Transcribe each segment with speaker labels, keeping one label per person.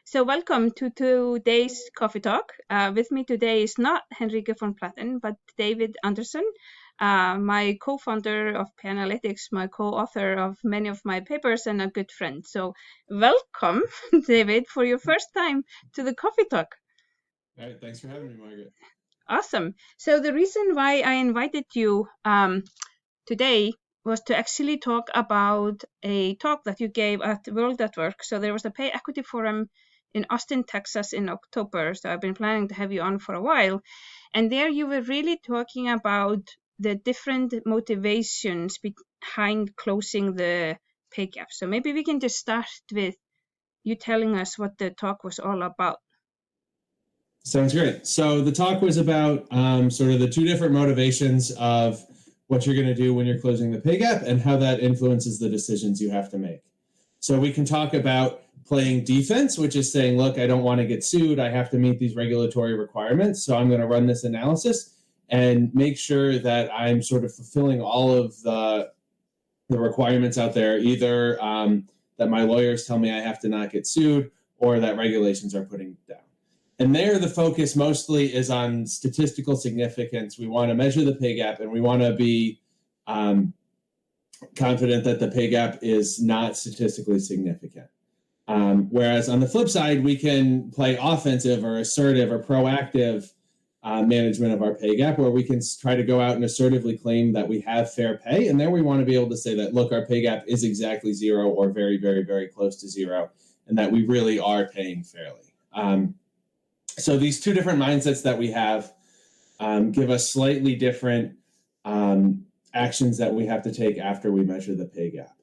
Speaker 1: So welcome to today's coffee talk. With me today is not Henrike von Platten, but David Anderson, my co-founder of PayAnalytics, my co-author of many of my papers, and a good friend. So welcome, David, for your first time to the coffee talk.
Speaker 2: All right, thanks for having me, Margaret.
Speaker 1: Awesome. So the reason why I invited you today was to actually talk about a talk that you gave at World at Work. So there was a Pay Equity Forum in Austin, Texas in October. So I've been planning to have you on for a while. And there you were really talking about the different motivations behind closing the pay gap. So maybe we can just start with you telling us what the talk was all about.
Speaker 2: Sounds great. So the talk was about sort of the two different motivations of what you're going to do when you're closing the pay gap and how that influences the decisions you have to make. So we can talk about playing defense, which is saying, look, I don't want to get sued. I have to meet these regulatory requirements. So I'm going to run this analysis and make sure that I'm sort of fulfilling all of the requirements out there, either that my lawyers tell me I have to not get sued or that regulations are putting down. And there, the focus mostly is on statistical significance. We want to measure the pay gap, and we want to be confident that the pay gap is not statistically significant. Whereas on the flip side, we can play offensive or assertive or proactive management of our pay gap, where we can try to go out and assertively claim that we have fair pay. And then we want to be able to say that, look, our pay gap is exactly zero or very, very, very close to zero, and that we really are paying fairly. So these two different mindsets that we have give us slightly different actions that we have to take after we measure the pay gap.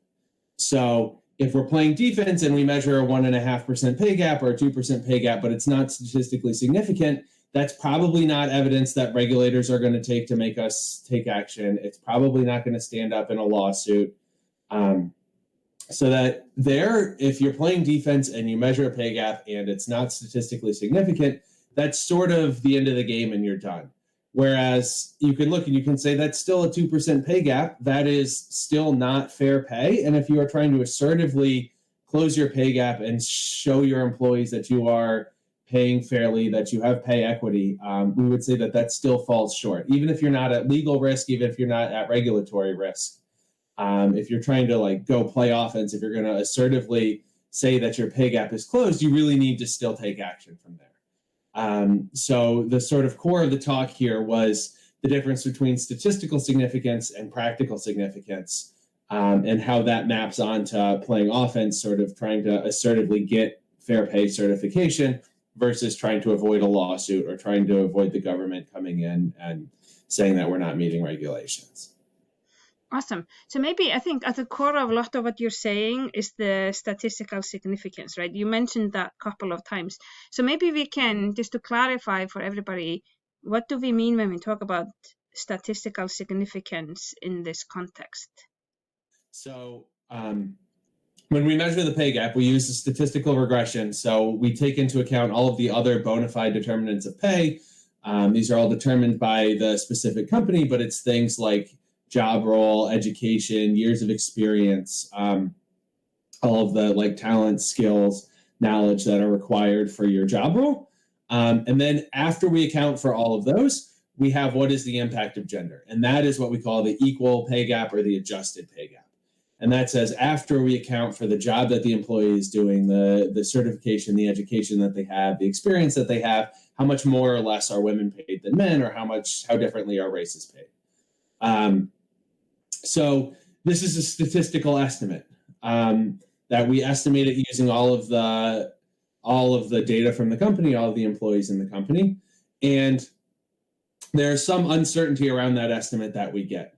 Speaker 2: So if we're playing defense and we measure a 1.5% pay gap or a 2% pay gap, but it's not statistically significant, that's probably not evidence that regulators are going to take to make us take action. It's probably not going to stand up in a lawsuit. So that there, if you're playing defense and you measure a pay gap and it's not statistically significant, that's sort of the end of the game and you're done. Whereas you can look and you can say that's still a 2% pay gap. That is still not fair pay. And if you are trying to assertively close your pay gap and show your employees that you are paying fairly, that you have pay equity, we would say that that still falls short. Even if you're not at legal risk, even if you're not at regulatory risk. If you're trying to go play offense, if you're going to assertively say that your pay gap is closed, you really need to still take action from there. So the sort of core of the talk here was the difference between statistical significance and practical significance, and how that maps onto playing offense, sort of trying to assertively get fair pay certification versus trying to avoid a lawsuit or trying to avoid the government coming in and saying that we're not meeting regulations.
Speaker 1: Awesome. So maybe I think at the core of a lot of what you're saying is the statistical significance, right? You mentioned that a couple of times. So maybe we can, just to clarify for everybody, what do we mean when we talk about statistical significance in this context?
Speaker 2: So when we measure the pay gap, we use a statistical regression. So we take into account all of the other bona fide determinants of pay. These are all determined by the specific company, but it's things like job role, education, years of experience, all of the talent, skills, knowledge that are required for your job role. And then after we account for all of those, we have what is the impact of gender. And that is what we call the equal pay gap or the adjusted pay gap. And that says after we account for the job that the employee is doing, the certification, the education that they have, the experience that they have, how much more or less are women paid than men, or how differently are races paid. So this is a statistical estimate that we estimate it using all of the data from the company, all of the employees in the company. And there's some uncertainty around that estimate that we get.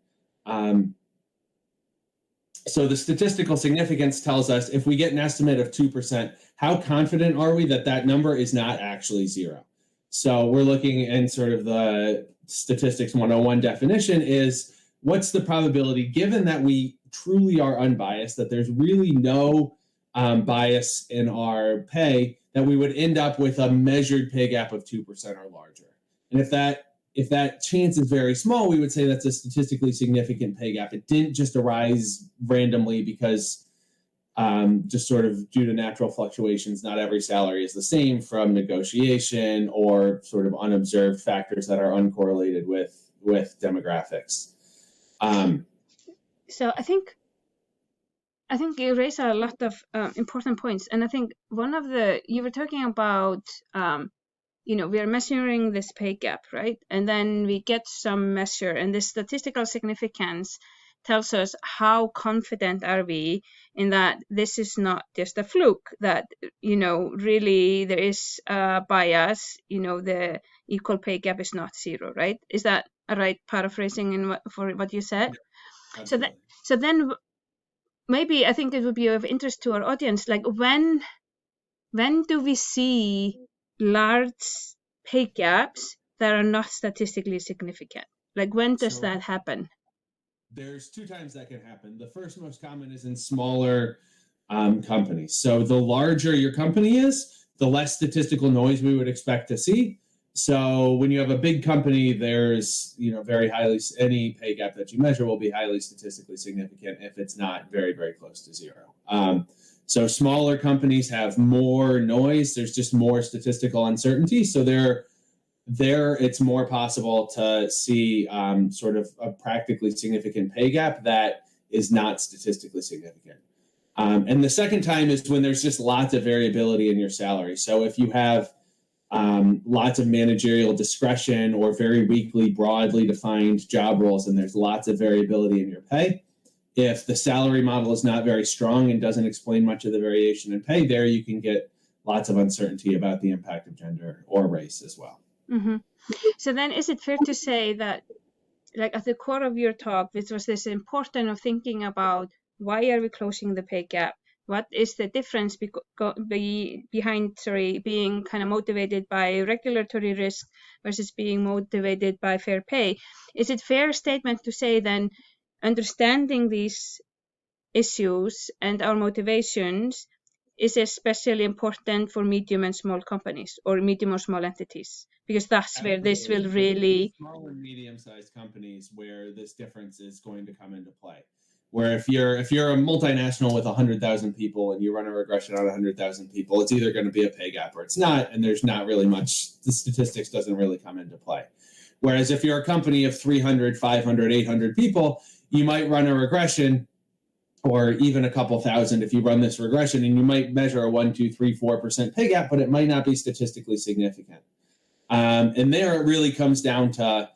Speaker 2: So the statistical significance tells us if we get an estimate of 2%, how confident are we that that number is not actually zero? So we're looking in sort of the statistics 101 definition is, what's the probability, given that we truly are unbiased, that there's really no bias in our pay, that we would end up with a measured pay gap of 2% or larger? And if that chance is very small, we would say that's a statistically significant pay gap. It didn't just arise randomly because just sort of due to natural fluctuations. Not every salary is the same from negotiation or sort of unobserved factors that are uncorrelated with demographics.
Speaker 1: So I think you raise a lot of important points, and I think you were talking about we are measuring this pay gap, right? And then we get some measure, and the statistical significance tells us how confident are we in that this is not just a fluke, that really there is a bias, the equal pay gap is not zero, right? Is that a right paraphrasing for what you said?
Speaker 2: Absolutely.
Speaker 1: So then maybe I think it would be of interest to our audience, like when do we see large pay gaps that are not statistically significant? Like when does that happen?
Speaker 2: There's two times that can happen. The first most common is in smaller companies. So the larger your company is, the less statistical noise we would expect to see. So when you have a big company, there's any pay gap that you measure will be highly statistically significant if it's not very, very close to zero. So smaller companies have more noise. There's just more statistical uncertainty. So there it's more possible to see sort of a practically significant pay gap that is not statistically significant. And the second time is when there's just lots of variability in your salary. So if you have lots of managerial discretion or very weakly, broadly defined job roles, and there's lots of variability in your pay, if the salary model is not very strong and doesn't explain much of the variation in pay, there you can get lots of uncertainty about the impact of gender or race as well.
Speaker 1: Mm-hmm. So then is it fair to say that, like at the core of your talk, which was this important of thinking about why are we closing the pay gap? What is the difference behind being kind of motivated by regulatory risk versus being motivated by fair pay? Is it fair statement to say then understanding these issues and our motivations is especially important for medium and small companies or medium or small entities? Because that's where this will really...
Speaker 2: Small and medium-sized companies where this difference is going to come into play. Where if you're a multinational with 100,000 people and you run a regression on 100,000 people, it's either going to be a pay gap or it's not, and there's not really much, the statistics doesn't really come into play. Whereas if you're a company of 300, 500, 800 people, you might run a regression, or even a couple thousand if you run this regression, and you might measure a 1, 2, 3, 4% pay gap, but it might not be statistically significant. And there it really comes down to,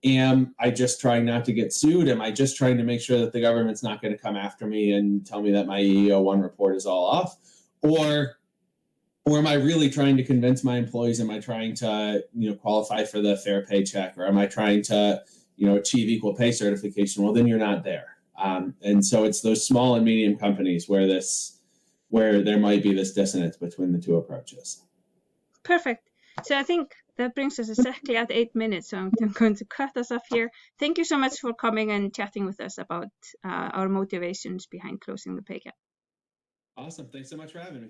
Speaker 2: am I just trying not to get sued? Am I just trying to make sure that the government's not going to come after me and tell me that my EEO1 report is all off? Or am I really trying to convince my employees? Am I trying to qualify for the fair pay check? Or am I trying to achieve equal pay certification? Well, then you're not there. And so it's those small and medium companies where there might be this dissonance between the two approaches.
Speaker 1: Perfect. So I think that brings us exactly at 8 minutes. So I'm going to cut us off here. Thank you so much for coming and chatting with us about our motivations behind closing the pay gap.
Speaker 2: Awesome. Thanks so much for having me.